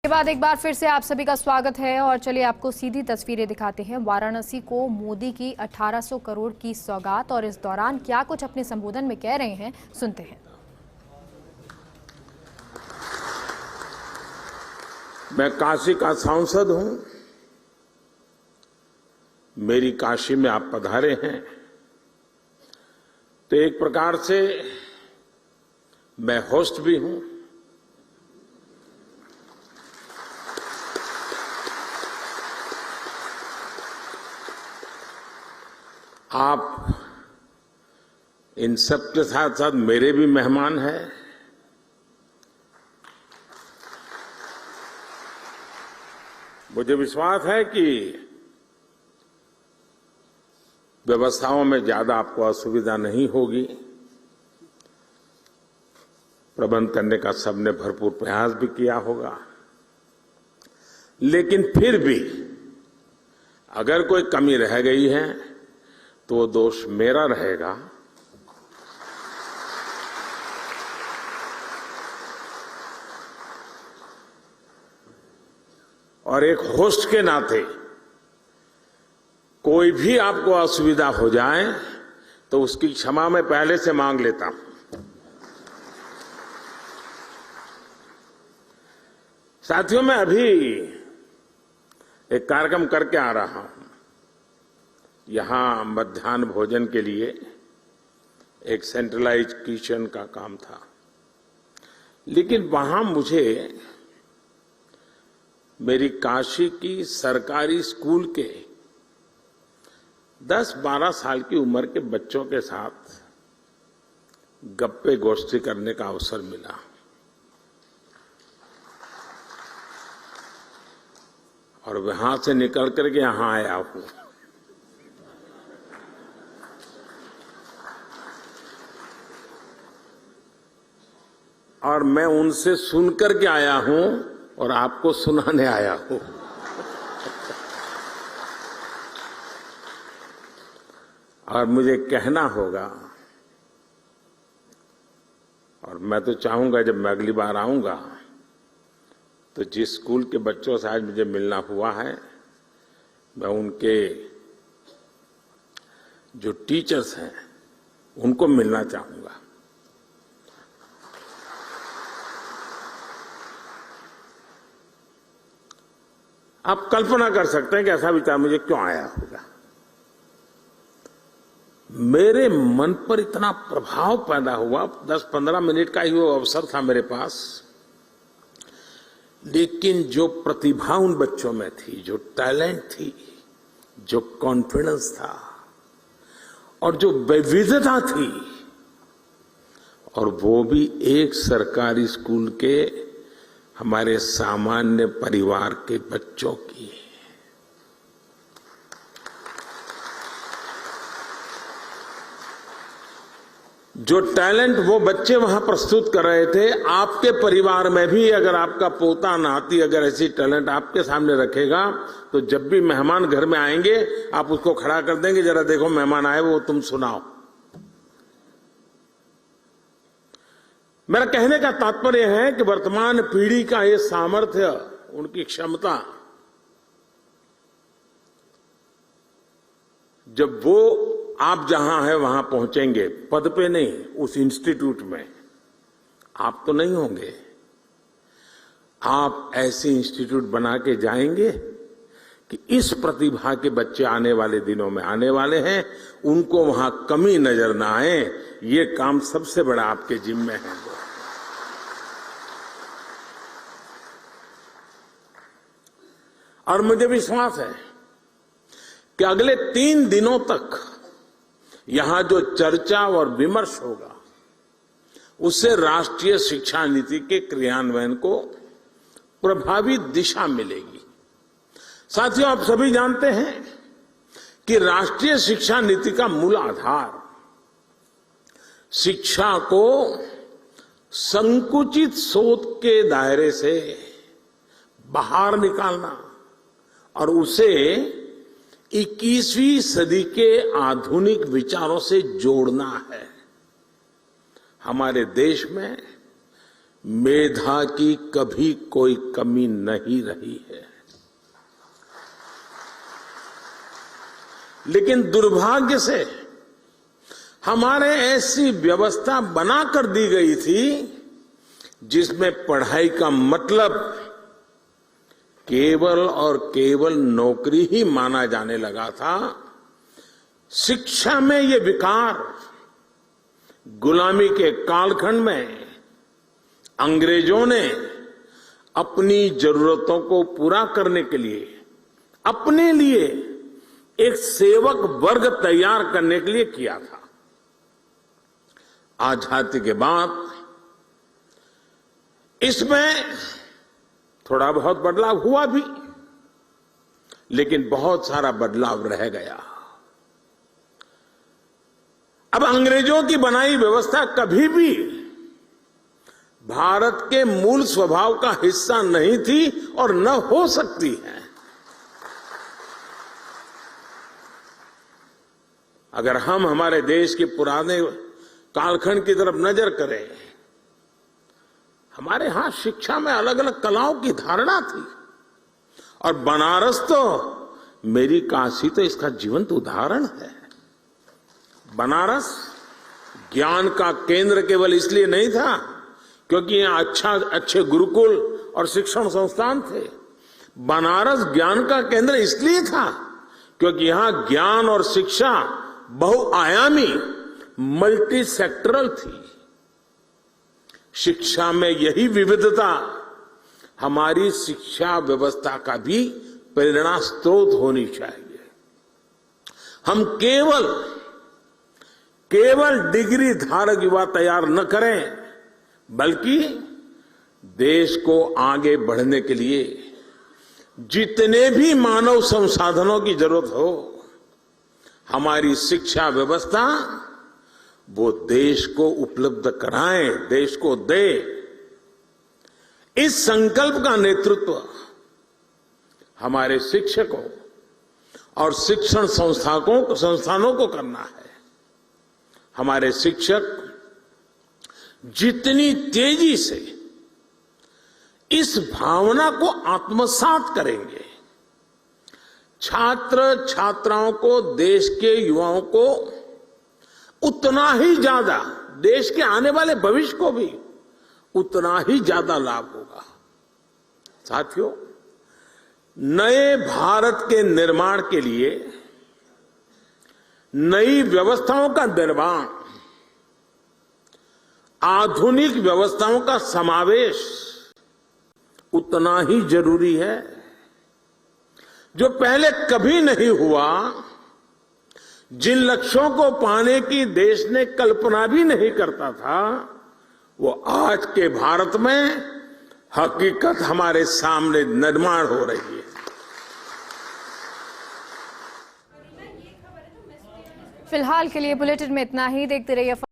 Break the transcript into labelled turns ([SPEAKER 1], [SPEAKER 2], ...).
[SPEAKER 1] के बाद एक बार फिर से आप सभी का स्वागत है और चलिए आपको सीधी तस्वीरें दिखाते हैं। वाराणसी को मोदी की 1800 करोड़ की सौगात और इस दौरान क्या कुछ अपने संबोधन में कह रहे हैं, सुनते हैं।
[SPEAKER 2] मैं काशी का सांसद हूं। मेरी काशी में आप पधारे हैं तो एक प्रकार से मैं होस्ट भी हूं। आप इन सब के साथ साथ मेरे भी मेहमान हैं। मुझे विश्वास है कि व्यवस्थाओं में ज्यादा आपको असुविधा नहीं होगी। प्रबंध करने का सबने भरपूर प्रयास भी किया होगा, लेकिन फिर भी अगर कोई कमी रह गई है तो वो दोष मेरा रहेगा। और एक होस्ट के नाते कोई भी आपको असुविधा हो जाए तो उसकी क्षमा मैं पहले से मांग लेता हूं। साथियों, मैं अभी एक कार्यक्रम करके आ रहा हूं। यहां मध्याह्न भोजन के लिए एक सेंट्रलाइज्ड किचन का काम था, लेकिन वहां मुझे मेरी काशी की सरकारी स्कूल के 10-12 साल की उम्र के बच्चों के साथ गप्पे गोष्ठी करने का अवसर मिला। और वहां से निकल करके यहां आया हूं। और मैं उनसे सुनकर के आया हूं और आपको सुनाने आया हूं। और मुझे कहना होगा, और मैं तो चाहूंगा जब मैं अगली बार आऊंगा तो जिस स्कूल के बच्चों से आज मुझे मिलना हुआ है, मैं उनके जो टीचर्स हैं उनको मिलना चाहूंगा। आप कल्पना कर सकते हैं कि ऐसा विचार मुझे क्यों आया होगा। मेरे मन पर इतना प्रभाव पैदा हुआ। 10-15 मिनट का ही वो अवसर था मेरे पास, लेकिन जो प्रतिभा उन बच्चों में थी, जो टैलेंट थी, जो कॉन्फिडेंस था और जो विविधता थी, और वो भी एक सरकारी स्कूल के हमारे सामान्य परिवार के बच्चों की। जो टैलेंट वो बच्चे वहां प्रस्तुत कर रहे थे, आपके परिवार में भी अगर आपका पोता नाती अगर ऐसी टैलेंट आपके सामने रखेगा तो जब भी मेहमान घर में आएंगे आप उसको खड़ा कर देंगे, जरा देखो मेहमान आए वो तुम सुनाओ। मेरा कहने का तात्पर्य है कि वर्तमान पीढ़ी का ये सामर्थ्य, उनकी क्षमता, जब वो आप जहां है वहां पहुंचेंगे, पद पे नहीं, उस इंस्टीट्यूट में, आप तो नहीं होंगे, आप ऐसे इंस्टीट्यूट बना के जाएंगे कि इस प्रतिभा के बच्चे आने वाले दिनों में आने वाले हैं, उनको वहां कमी नजर ना आए। ये काम सबसे बड़ा आपके जिम्मे है। और मुझे विश्वास है कि अगले 3 दिनों तक यहां जो चर्चा और विमर्श होगा उससे राष्ट्रीय शिक्षा नीति के क्रियान्वयन को प्रभावी दिशा मिलेगी। साथियों, आप सभी जानते हैं कि राष्ट्रीय शिक्षा नीति का मूल आधार शिक्षा को संकुचित सोच के दायरे से बाहर निकालना और उसे 21वीं सदी के आधुनिक विचारों से जोड़ना है। हमारे देश में मेधा की कभी कोई कमी नहीं रही है। लेकिन दुर्भाग्य से हमारे ऐसी व्यवस्था बनाकर दी गई थी जिसमें पढ़ाई का मतलब केवल और केवल नौकरी ही माना जाने लगा था। शिक्षा में ये विकार गुलामी के कालखंड में अंग्रेजों ने अपनी जरूरतों को पूरा करने के लिए अपने लिए एक सेवक वर्ग तैयार करने के लिए किया था। आजादी के बाद इसमें थोड़ा बहुत बदलाव हुआ भी, लेकिन बहुत सारा बदलाव रह गया। अब अंग्रेजों की बनाई व्यवस्था कभी भी भारत के मूल स्वभाव का हिस्सा नहीं थी और न हो सकती है। अगर हम हमारे देश के पुराने कालखंड की तरफ नजर करें, हमारे यहां शिक्षा में अलग अलग कलाओं की धारणा थी और बनारस तो, मेरी काशी तो इसका जीवंत उदाहरण है। बनारस ज्ञान का केंद्र केवल इसलिए नहीं था क्योंकि यहां अच्छे गुरुकुल और शिक्षण संस्थान थे। बनारस ज्ञान का केंद्र इसलिए था क्योंकि यहां ज्ञान और शिक्षा बहुआयामी मल्टी सेक्टरल थी। शिक्षा में यही विविधता हमारी शिक्षा व्यवस्था का भी प्रेरणा स्रोत होनी चाहिए। हम केवल डिग्री धारक युवा तैयार न करें, बल्कि देश को आगे बढ़ने के लिए जितने भी मानव संसाधनों की जरूरत हो, हमारी शिक्षा व्यवस्था वो देश को उपलब्ध कराए, देश को दे। इस संकल्प का नेतृत्व हमारे शिक्षकों और शिक्षण संस्थानों को करना है। हमारे शिक्षक जितनी तेजी से इस भावना को आत्मसात करेंगे, छात्र छात्राओं को, देश के युवाओं को उतना ही ज्यादा, देश के आने वाले भविष्य को भी उतना ही ज्यादा लाभ होगा। साथियों, नए भारत के निर्माण के लिए नई व्यवस्थाओं का निर्माण, आधुनिक व्यवस्थाओं का समावेश उतना ही जरूरी है जो पहले कभी नहीं हुआ। जिन लक्ष्यों को पाने की देश ने कल्पना भी नहीं करता था, वो आज के भारत में हकीकत हमारे सामने निर्माण हो रही है।
[SPEAKER 1] फिलहाल के लिए बुलेटिन में इतना ही। देखते रहिए।